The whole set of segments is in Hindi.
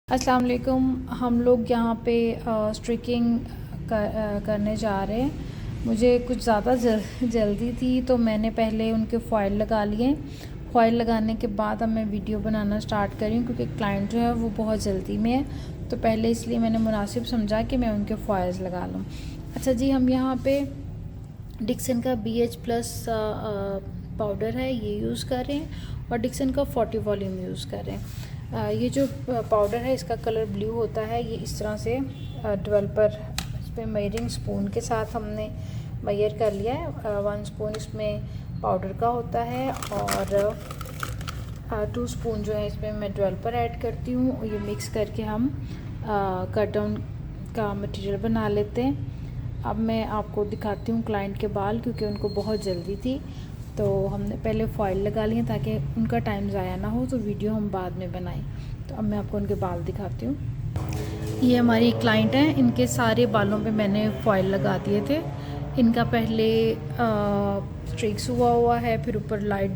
अस्सलाम वालेकुम। हम लोग यहाँ पे स्ट्रिकिंग करने जा रहे हैं। मुझे कुछ ज़्यादा जल्दी थी तो मैंने पहले उनके फ़ॉइल लगा लिए। फ़ॉइल लगाने के बाद अब मैं वीडियो बनाना स्टार्ट करी क्योंकि क्लाइंट जो है वो बहुत जल्दी में है, तो पहले इसलिए मैंने मुनासिब समझा कि मैं उनके फ़ॉइल्स लगा लूँ। अच्छा जी, हम यहाँ पे डिक्सन का BH+ पाउडर है ये यूज़ कर रहे हैं और डिक्सन का 40 वॉल्यूम यूज़ कर रहे हैं। ये जो पाउडर है इसका कलर ब्लू होता है। ये इस तरह से डेवलपर इस पर मेयरिंग स्पून के साथ हमने मेयर कर लिया है। 1 स्पून इसमें पाउडर का होता है और 2 स्पून जो है इसमें मैं डेवलपर ऐड करती हूँ। ये मिक्स करके हम कट डाउन का मटेरियल बना लेते हैं। अब मैं आपको दिखाती हूँ क्लाइंट के बाल, क्योंकि उनको बहुत जल्दी थी तो हमने पहले फ़ॉइल लगा लिए ताकि उनका टाइम ज़ाया ना हो, तो वीडियो हम बाद में बनाएं। तो अब मैं आपको उनके बाल दिखाती हूँ। ये हमारी क्लाइंट हैं, इनके सारे बालों पे मैंने फ़ॉइल लगा दिए थे। इनका पहले स्ट्रिक्स हुआ है, फिर ऊपर लाइट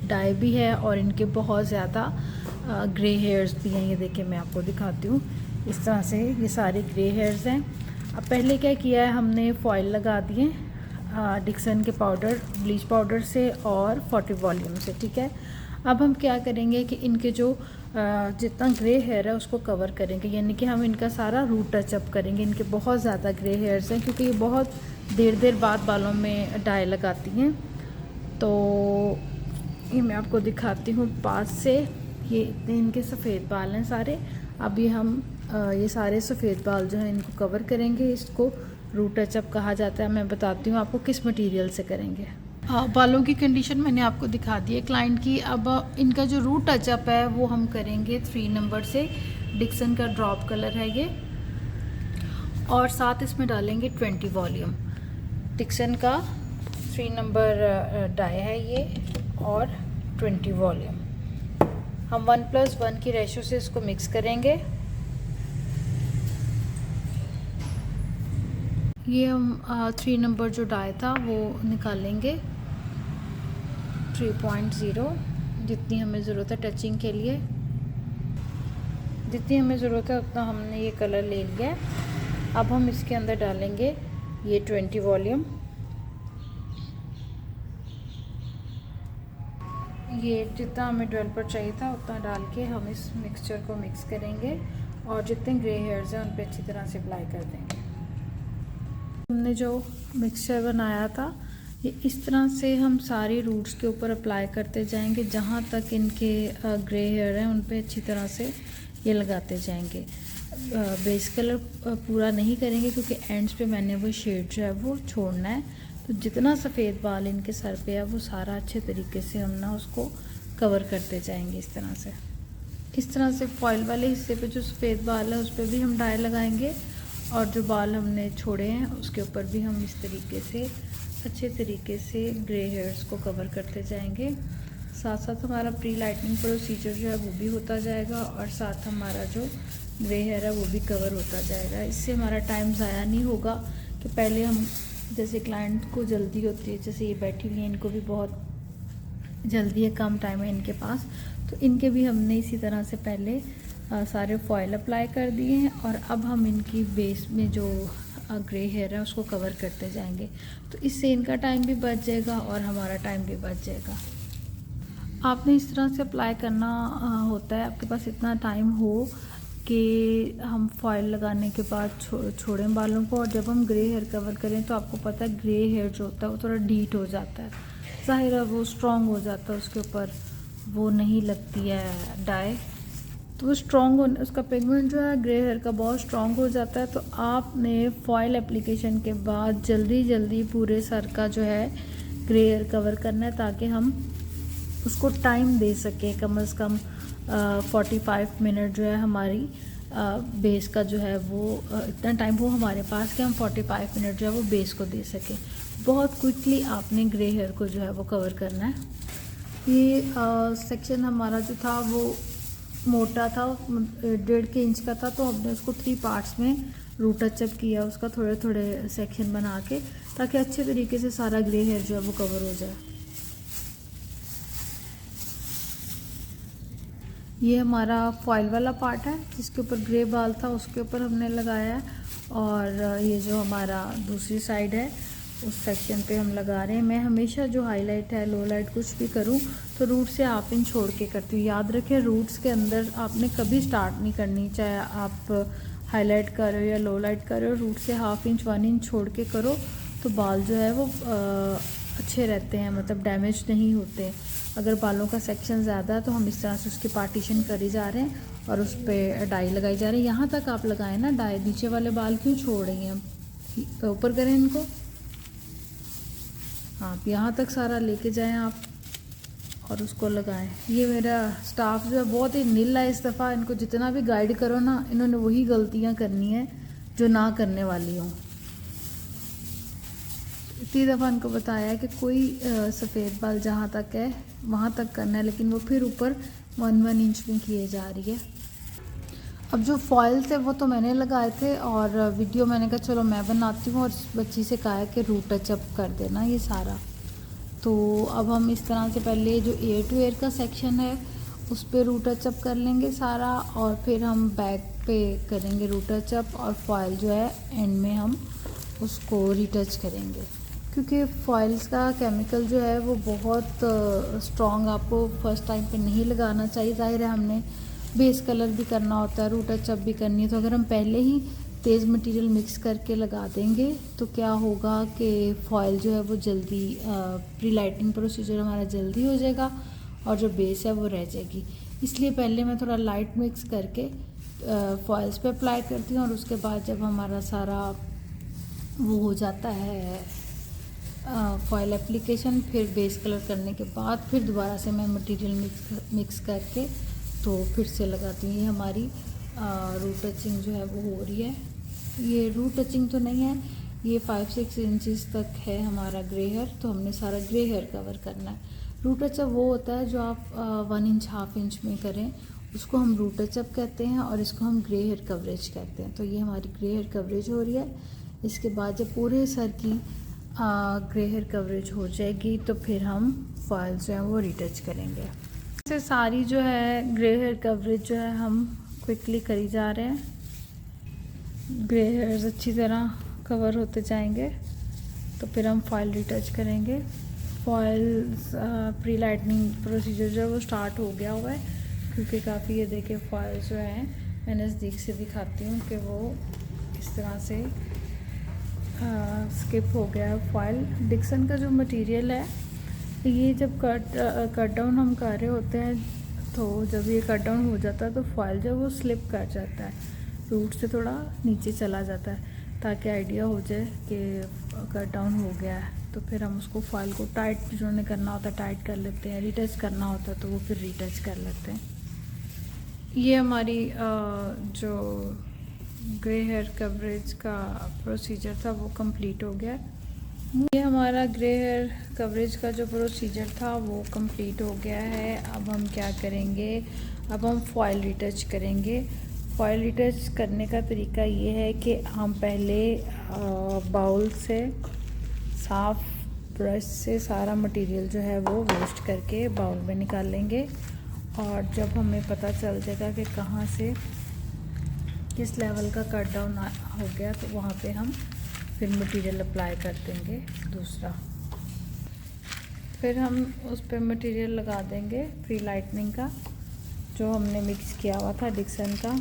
डाई भी है और इनके बहुत ज़्यादा ग्रे हेयर्स भी हैं। ये देखिए मैं आपको दिखाती हूँ, इस तरह से ये सारे ग्रे हेयर्स हैं। अब पहले क्या किया है, हमने फ़ॉइल लगा दिए डिक्सन के पाउडर, ब्लीच पाउडर से और 40 वॉल्यूम से, ठीक है। अब हम क्या करेंगे कि इनके जो जितना ग्रे हेयर है उसको कवर करेंगे, यानी कि हम इनका सारा रूट टचअप करेंगे। इनके बहुत ज़्यादा ग्रे हेयर्स हैं क्योंकि ये बहुत देर बाद बालों में डाई लगाती हैं। तो ये मैं आपको दिखाती हूँ पास से। ये इतने इनके सफ़ेद बाल हैं सारे। अभी हम ये सारे सफ़ेद बाल जो हैं इनको कवर करेंगे। इसको रूट टचअप कहा जाता है। मैं बताती हूँ आपको किस मटेरियल से करेंगे। बालों की कंडीशन मैंने आपको दिखा दी है क्लाइंट की। अब इनका जो रूट टचअप है वो हम करेंगे 3 नंबर से। डिक्सन का ड्रॉप कलर है ये, और साथ इसमें डालेंगे 20 वॉल्यूम। डिक्सन का 3 नंबर डाई है ये और 20 वॉल्यूम। हम 1+1 की रेशो से इसको मिक्स करेंगे। ये हम 3 नंबर जो डाई था वो निकालेंगे 3.0, जितनी हमें ज़रूरत है टचिंग के लिए, जितनी हमें ज़रूरत है उतना हमने ये कलर ले लिया है। अब हम इसके अंदर डालेंगे ये 20 वॉल्यूम। ये जितना हमें डेवलपर चाहिए था उतना डाल के हम इस मिक्सचर को मिक्स करेंगे और जितने ग्रे हेयर्स हैं उन पर अच्छी तरह से अप्लाई कर देंगे। हमने जो मिक्सचर बनाया था ये इस तरह से हम सारे रूट्स के ऊपर अप्लाई करते जाएंगे। जहाँ तक इनके ग्रे हेयर हैं उन पे अच्छी तरह से ये लगाते जाएंगे। बेस कलर पूरा नहीं करेंगे क्योंकि एंड्स पे मैंने वो शेड जो है वो छोड़ना है। तो जितना सफ़ेद बाल इनके सर पे है वो सारा अच्छे तरीके से हम ना उसको कवर करते जाएंगे इस तरह से। इस तरह से फॉइल वाले हिस्से पे जो सफ़ेद बाल है उस पर भी हम डाई लगाएंगे और जो बाल हमने छोड़े हैं उसके ऊपर भी हम इस तरीके से अच्छे तरीके से ग्रे हेयर्स को कवर करते जाएंगे। साथ साथ हमारा प्री लाइटनिंग प्रोसीजर जो है वो भी होता जाएगा और साथ हमारा जो ग्रे हेयर है वो भी कवर होता जाएगा। इससे हमारा टाइम ज़ाया नहीं होगा कि पहले हम, जैसे क्लाइंट को जल्दी होती है, जैसे ये बैठी हुई है इनको भी बहुत जल्दी है, कम टाइम है इनके पास, तो इनके भी हमने इसी तरह से पहले सारे फॉइल अप्लाई कर दिए हैं और अब हम इनकी बेस में जो ग्रे हेयर है उसको कवर करते जाएंगे। तो इससे इनका टाइम भी बच जाएगा और हमारा टाइम भी बच जाएगा। आपने इस तरह से अप्लाई करना होता है, आपके पास इतना टाइम हो कि हम फॉइल लगाने के बाद छोड़ें बालों को, और जब हम ग्रे हेयर कवर करें तो आपको पता है ग्रे हेयर जो होता है वो थोड़ा डीट हो जाता है, ज़ाहिर है वो स्ट्रॉन्ग हो जाता है, उसके ऊपर वो नहीं लगती है डाई, तो वो स्ट्रॉन्ग होने, उसका पिगमेंट जो है ग्रे हेयर का बहुत स्ट्रॉन्ग हो जाता है। तो आपने फॉइल एप्लीकेशन के बाद जल्दी पूरे सर का जो है ग्रे हेयर कवर करना है ताकि हम उसको टाइम दे सकें। कम से कम 45 मिनट जो है हमारी बेस का जो है वो इतना टाइम हो हमारे पास कि हम 45 मिनट जो है वो बेस को दे सकें। बहुत क्विकली आपने ग्रे हेयर को जो है वो कवर करना है। ये सेक्शन हमारा जो था वो मोटा था, 1.5 इंच का था, तो हमने उसको 3 पार्ट्स में रूट टचअप किया, उसका थोड़े थोड़े सेक्शन बना के, ताकि अच्छे तरीके से सारा ग्रे हेयर जो है वो कवर हो जाए। ये हमारा फॉइल वाला पार्ट है जिसके ऊपर ग्रे बाल था, उसके ऊपर हमने लगाया है। और ये जो हमारा दूसरी साइड है उस सेक्शन पे हम लगा रहे हैं। मैं हमेशा जो हाईलाइट है, लो लाइट कुछ भी करूं तो रूट से हाफ इंच छोड़ के करती हूँ। याद रखें, रूट्स के अंदर आपने कभी स्टार्ट नहीं करनी, चाहे आप हाईलाइट कर रहे हो या लो लाइट कर रहे हो, रूट से हाफ इंच 1 इंच छोड़ के करो तो बाल जो है वो अच्छे रहते हैं, मतलब डैमेज नहीं होते। अगर बालों का सेक्शन ज़्यादा है तो हम इस तरह से उसकी पार्टीशन करी जा रहे हैं और उस पर डाई लगाई जा रही है। यहाँ तक आप लगाएं ना डाई, नीचे वाले बाल क्यों छोड़ रही हैं, ऊपर करें इनको। आप यहाँ तक सारा लेके जाएं आप और उसको लगाएं। ये मेरा स्टाफ जो है बहुत ही नील है इस दफ़ा, इनको जितना भी गाइड करो ना, इन्होंने वही गलतियाँ करनी है जो ना करने वाली हों। इतनी दफ़ा इनको बताया है कि कोई सफ़ेद बाल जहाँ तक है वहाँ तक करना है, लेकिन वो फिर ऊपर 1 इंच में किए जा रही है। अब जो फॉइल्स है वो तो मैंने लगाए थे और वीडियो मैंने कहा चलो मैं बनाती हूँ, और बच्ची से कहा है कि रूट टचअप कर देना ये सारा। तो अब हम इस तरह से पहले जो एयर टू एयर का सेक्शन है उस पर रूट टचअप कर लेंगे सारा, और फिर हम बैक पे करेंगे रूट टचअप, और फॉइल जो है एंड में हम उसको रीटच करेंगे। क्योंकि फॉइल्स का केमिकल जो है वो बहुत स्ट्रॉन्ग आपको फर्स्ट टाइम पे नहीं लगाना चाहिए। ज़ाहिर है हमने बेस कलर भी करना होता है, रूट टचअप भी करनी है, तो अगर हम पहले ही तेज़ मटेरियल मिक्स करके लगा देंगे तो क्या होगा कि फॉइल जो है वो जल्दी प्री लाइटिंग प्रोसीजर हमारा जल्दी हो जाएगा और जो बेस है वो रह जाएगी। इसलिए पहले मैं थोड़ा लाइट मिक्स करके फॉइल्स पे अप्लाई करती हूँ, और उसके बाद जब हमारा सारा वो हो जाता है फॉइल एप्लीकेशन, फिर बेस कलर करने के बाद फिर दोबारा से मैं मटेरियल मिक्स करके तो फिर से लगाती हूँ। ये हमारी रूट टचिंग जो है वो हो रही है। ये रूट टचिंग तो नहीं है, ये 5-6 इंचेस तक है हमारा ग्रे हेयर, तो हमने सारा ग्रे हेयर कवर करना है। रूट टचअप वो होता है जो आप 1 इंच हाफ इंच में करें, उसको हम रूट टचअप कहते हैं, और इसको हम ग्रे हेयर कवरेज कहते हैं। तो ये हमारी ग्रे हेयर कवरेज हो रही है। इसके बाद जब पूरे सर की ग्रे हेयर कवरेज हो जाएगी तो फिर हम फॉइल जो है वो रीटच करेंगे। से सारी जो है ग्रे हेयर कवरेज जो है हम क्विकली करी जा रहे हैं। ग्रे हेयर्स अच्छी तरह कवर होते जाएंगे तो फिर हम फॉइल रीटच करेंगे। फॉइल्स प्री लाइटनिंग प्रोसीजर जो है वो स्टार्ट हो गया हुआ है, क्योंकि काफ़ी ये देखे फॉइल जो है मैं नज़दीक से दिखाती हूँ कि वो इस तरह से स्किप हो गया है फॉइल। डिक्सन का जो मटेरियल है ये जब कट डाउन हम कर रहे होते हैं तो जब ये कट डाउन हो जाता है तो फॉइल जो वो स्लिप कर जाता है, रूट से थोड़ा नीचे चला जाता है, ताकि आइडिया हो जाए कि कट डाउन हो गया है। तो फिर हम उसको फॉइल को टाइट जिन्होंने करना होता है टाइट कर लेते हैं, रीटच करना होता है तो वो फिर रीटच कर लेते हैं। ये हमारी जो ग्रे हेयर कवरेज का प्रोसीजर था वो कंप्लीट हो गया। ये हमारा ग्रे हेयर कवरेज का जो प्रोसीजर था वो कंप्लीट हो गया है। अब हम क्या करेंगे, अब हम फॉइल रीटच करेंगे। फॉइल रीटच करने का तरीका ये है कि हम पहले बाउल से साफ़ ब्रश से सारा मटेरियल जो है वो वेस्ट करके बाउल में निकाल लेंगे, और जब हमें पता चल जाएगा कि कहाँ से किस लेवल का कट डाउन हो गया तो वहाँ पे हम फिर मटेरियल अप्लाई कर देंगे दूसरा। फिर हम उस पर मटेरियल लगा देंगे प्री लाइटनिंग का जो हमने मिक्स किया हुआ था डिक्सन का।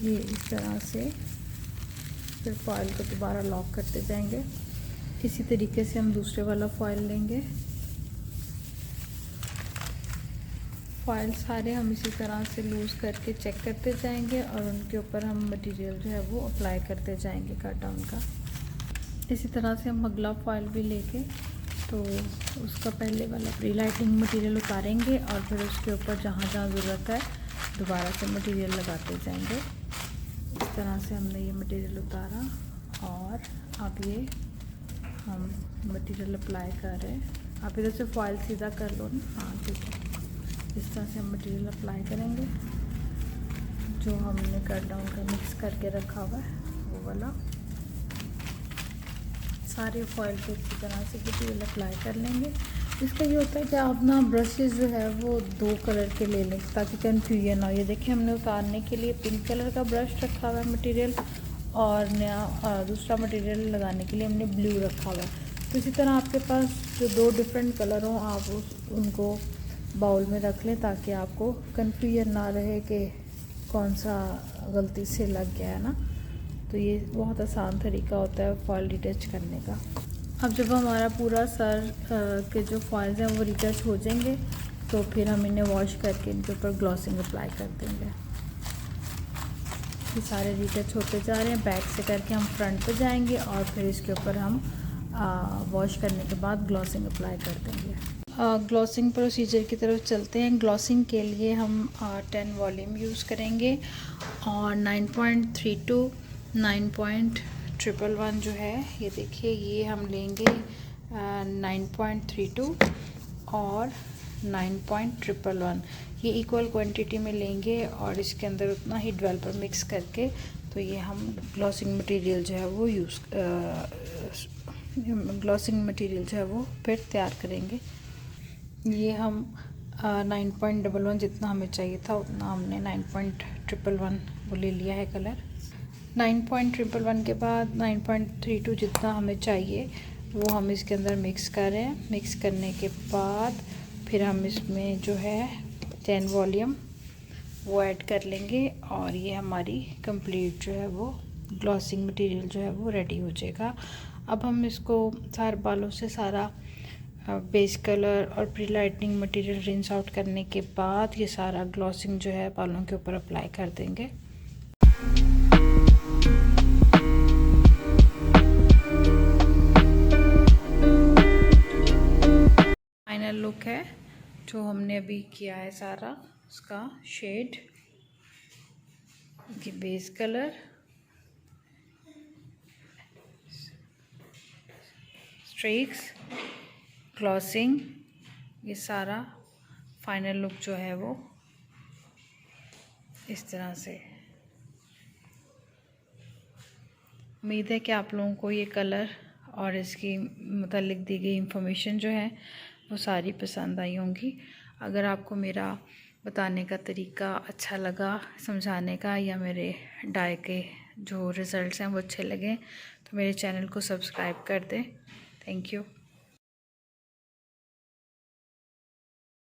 ये इस तरह से फिर फॉइल को दोबारा लॉक करते जाएंगे। इसी तरीके से हम दूसरे वाला फॉइल लेंगे। फॉइल सारे हम इसी तरह से लूज़ करके चेक करते जाएंगे और उनके ऊपर हम मटेरियल जो है वो अप्लाई करते जाएंगे कट डाउन का। इसी तरह से हम अगला फॉइल भी लेके तो उसका पहले वाला प्री लाइटिंग मटेरियल उतारेंगे और फिर उसके ऊपर जहाँ जहाँ ज़रूरत है दोबारा से मटेरियल लगाते जाएंगे। इस तरह से हमने ये मटेरियल उतारा और अब ये हम मटेरियल अप्लाई कर रहे हैं। आप इधर से फॉइल सीधा कर लो ना, हाँ ठीक है। इस तरह से हम मटेरियल अप्लाई करेंगे जो हमने कट डाउन का मिक्स करके रखा हुआ है वो वाला। सारे फॉइल पे अच्छी तरह से मटेरियल अप्लाई कर लेंगे। इसका ये होता है कि आप ना ब्रशेज़ जो है वो 2 कलर के ले लें ताकि कन्फ्यूजन ना हो। ये देखिए हमने उतारने के लिए पिंक कलर का ब्रश रखा हुआ है मटेरियल, और नया दूसरा मटेरियल लगाने के लिए हमने ब्लू रखा हुआ है। तो इसी तरह आपके पास जो 2 डिफरेंट कलर हों आप उनको बाउल में रख लें ताकि आपको कन्फ्यूजन ना रहे कि कौन सा गलती से लग गया है ना। तो ये बहुत आसान तरीका होता है फॉयल रिटच करने का। अब जब हमारा पूरा सर के जो फॉइल्स हैं वो रिटच हो जाएंगे तो फिर हम इन्हें वॉश करके इनके ऊपर ग्लॉसिंग अप्लाई कर देंगे। ये सारे रिटच होते जा रहे हैं, बैक से करके हम फ्रंट पे जाएंगे और फिर इसके ऊपर हम वॉश करने के बाद ग्लॉसिंग अप्लाई कर देंगे। ग्लॉसिंग प्रोसीजर की तरफ चलते हैं। ग्लॉसिंग के लिए हम 10 वॉल्यूम यूज़ करेंगे और 9.32 9.111 जो है ये देखिए ये हम लेंगे 9.32 और 9.111 ये इक्वल क्वांटिटी में लेंगे और इसके अंदर उतना ही डेवलपर मिक्स करके तो ये हम ग्लॉसिंग मटेरियल जो है वो ग्लॉसिंग मटेरियल जो है वो फिर तैयार करेंगे। ये हम 9.11 जितना हमें चाहिए था उतना हमने 9.111 वो ले लिया है कलर। 9.111 के बाद 9.32 जितना हमें चाहिए वो हम इसके अंदर मिक्स कर रहे हैं। मिक्स करने के बाद फिर हम इसमें जो है 10 वॉल्यूम वो ऐड कर लेंगे और ये हमारी कंप्लीट जो है वो ग्लॉसिंग मटेरियल जो है वो रेडी हो जाएगा। अब हम इसको सारे बालों से सारा बेस कलर और pre lightning material rinse out करने के बाद ये सारा ग्लॉसिंग जो है बालों के ऊपर अप्लाई कर देंगे। फाइनल लुक है जो हमने अभी किया है सारा उसका शेड, ये बेस कलर, स्ट्रेक्स, ग्लॉसिंग, ये सारा फाइनल लुक जो है वो इस तरह से। उम्मीद है कि आप लोगों को ये कलर और इसकी मुतालिक दी गई इंफॉर्मेशन जो है वो सारी पसंद आई होंगी। अगर आपको मेरा बताने का तरीका अच्छा लगा समझाने का या मेरे डाई के जो रिज़ल्ट्स हैं वो अच्छे लगे तो मेरे चैनल को सब्सक्राइब कर दें। Thank you.